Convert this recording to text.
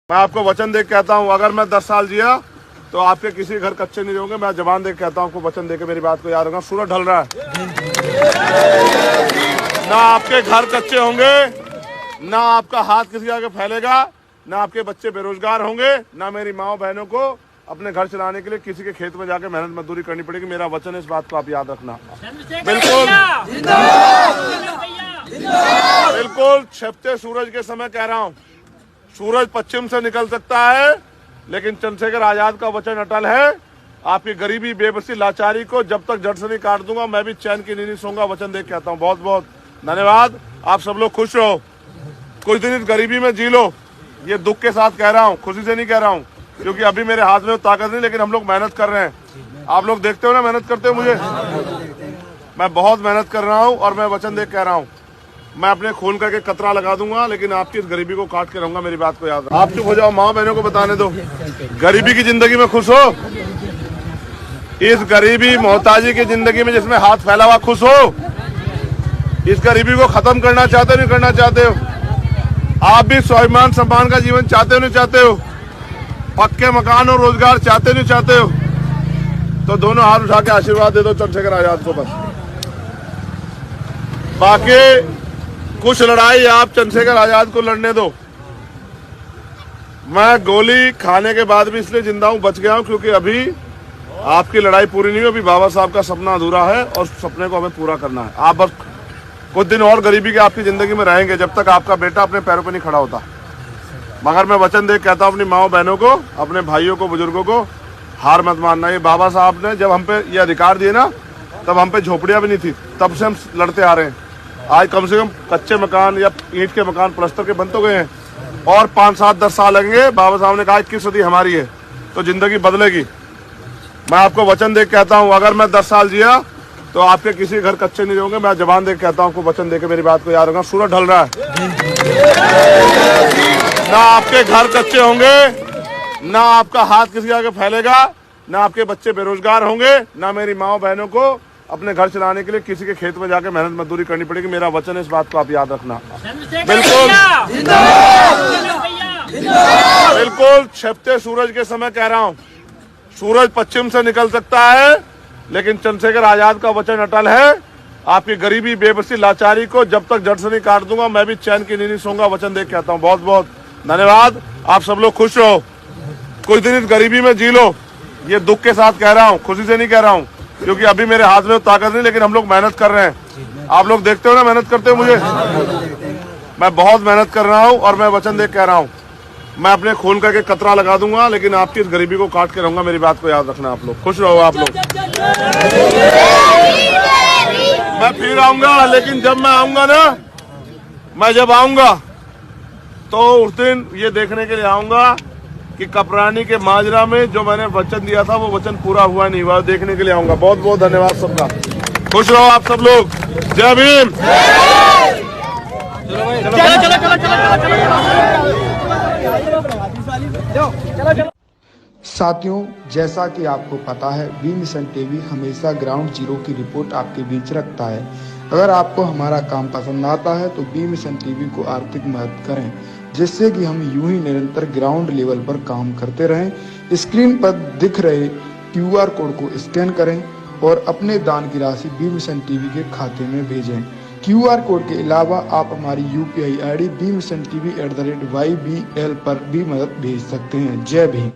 मैं आपको वचन दे के कहता हूँ, अगर मैं 10 साल जिया तो आपके किसी घर कच्चे नहीं होंगे। मैं जबान दे के कहता हूँ, आपको वचन दे के मेरी बात को याद रखना। सूरज ढल रहा है, ना आपके घर कच्चे होंगे, ना आपका हाथ किसी आगे फैलेगा, ना आपके बच्चे बेरोजगार होंगे, ना मेरी माँ बहनों को अपने घर चलाने के लिए किसी के खेत में जाके मेहनत मजदूरी करनी पड़ेगी। मेरा वचन है, इस बात को आप याद रखना। बिल्कुल बिल्कुल छिपते सूरज के समय कह रहा हूँ, सूरज पश्चिम से निकल सकता है, लेकिन चंद्रशेखर आजाद का वचन अटल है। आपकी गरीबी, बेबसी, लाचारी को जब तक जड़ से नहीं काट दूंगा, मैं भी चैन की नींद नहीं सोऊंगा। वचन दे कहता हूँ। बहुत बहुत धन्यवाद। आप सब लोग खुश रहो, कुछ दिन इस गरीबी में जी लो। ये दुख के साथ कह रहा हूँ, खुशी से नहीं कह रहा हूँ, क्योंकि अभी मेरे हाथ में ताकत नहीं, लेकिन हम लोग मेहनत कर रहे हैं। आप लोग देखते हो ना मेहनत करते हो मुझे, मैं बहुत मेहनत कर रहा हूँ और मैं वचन दे कह रहा हूँ, मैं अपने खून करके कतरा लगा दूंगा, लेकिन आपकी इस गरीबी को काट के रहूंगा। मेरी बात को याद रखो। आप चुप हो जाओ, माँ बहनों को बताने दो। गरीबी की जिंदगी में खुश हो, इस गरीबी मोहताजी की जिंदगी में जिसमें हाथ फैला हुआ खुश हो। इस गरीबी को खत्म करना चाहते हो, नहीं करना चाहते हो? आप भी स्वाभिमान सम्मान का जीवन चाहते हो, नहीं चाहते हो? पक्के मकान और रोजगार चाहते नहीं चाहते हो? तो दोनों हाथ उठा के आशीर्वाद दे दो चंद्रशेखर आजाद को। बस बाकी कुछ लड़ाई आप चंद्रशेखर आजाद को लड़ने दो। मैं गोली खाने के बाद भी इसलिए जिंदा हूं, बच गया हूं, क्योंकि अभी आपकी लड़ाई पूरी नहीं हुई। अभी बाबा साहब का सपना अधूरा है और सपने को हमें पूरा करना है। आप बस कुछ दिन और गरीबी के आपकी जिंदगी में रहेंगे, जब तक आपका बेटा अपने पैरों पर नहीं खड़ा होता। मगर मैं वचन दे कहता हूं अपनी माओ बहनों को, अपने भाइयों को, बुजुर्गों को, हार मत मानना। ये बाबा साहब ने जब हम पे ये अधिकार दिए ना, तब हम पे झोपड़ियां भी नहीं थी, तब से हम लड़ते आ रहे हैं। आज कम से कम कच्चे मकान या ईंट के मकान प्लास्टर के बन तो गए हैं, और 5, 7, 10 साल लगेंगे। बाबा साहब ने कहा 21 सदी हमारी है, तो जिंदगी बदलेगी। मैं आपको वचन दे कहता हूँ, अगर मैं 10 साल जिया तो आपके किसी घर कच्चे नहीं होंगे। मैं जबान दे कहता हूँ, आपको वचन दे के मेरी बात को याद रखना। सूरज ढल रहा है, ना आपके घर कच्चे होंगे, ना आपका हाथ किसी आगे फैलेगा, ना आपके बच्चे बेरोजगार होंगे, ना मेरी माँ बहनों को अपने घर चलाने के लिए किसी के खेत में जाके मेहनत मजदूरी करनी पड़ेगी। मेरा वचन है, इस बात को आप याद रखना। बिल्कुल बिल्कुल छिपते सूरज के समय कह रहा हूँ, सूरज पश्चिम से निकल सकता है, लेकिन चंद्रशेखर आजाद का वचन अटल है। आपकी गरीबी, बेबसी, लाचारी को जब तक जड़ से नहीं काट दूंगा, मैं भी चैन की नींद नहीं सोऊंगा। वचन दे कहता हूँ। बहुत बहुत धन्यवाद। आप सब लोग खुश रहो, कुछ दिन इस गरीबी में जी लो। ये दुख के साथ कह रहा हूँ, खुशी से नहीं कह रहा हूँ, क्योंकि अभी मेरे हाथ में ताकत नहीं, लेकिन हम लोग मेहनत कर रहे हैं। आप लोग देखते हो ना मेहनत करते हो मुझे, मैं बहुत मेहनत कर रहा हूँ और मैं वचन दे कह रहा हूँ, मैं अपने खून करके कतरा लगा दूंगा, लेकिन आपकी इस गरीबी को काट के रहूंगा। मेरी बात को याद रखना। आप लोग खुश रहो। आप लोग, मैं फिर आऊंगा, लेकिन जब मैं आऊंगा ना, मैं जब आऊंगा तो उस दिन ये देखने के लिए आऊंगा कि कपरानी के माजरा में जो मैंने वचन दिया था, वो वचन पूरा हुआ नहीं हुआ, देखने के लिए आऊंगा। बहुत बहुत धन्यवाद सबका। खुश रहो आप सब लोग। जय भीम। साथियों, जैसा कि आपको पता है, बी मिशन टीवी हमेशा ग्राउंड जीरो की रिपोर्ट आपके बीच रखता है। अगर आपको हमारा काम पसंद आता है तो बी मिशन टीवी को आर्थिक मदद करें, जिससे कि हम यूं ही निरंतर ग्राउंड लेवल पर काम करते रहें। स्क्रीन पर दिख रहे QR कोड को स्कैन करें और अपने दान की राशि बी मिशन टीवी के खाते में भेजें। QR कोड के अलावा आप हमारी UPI ID bmissiontv@ybl पर भी मदद भेज सकते हैं। जय भीम।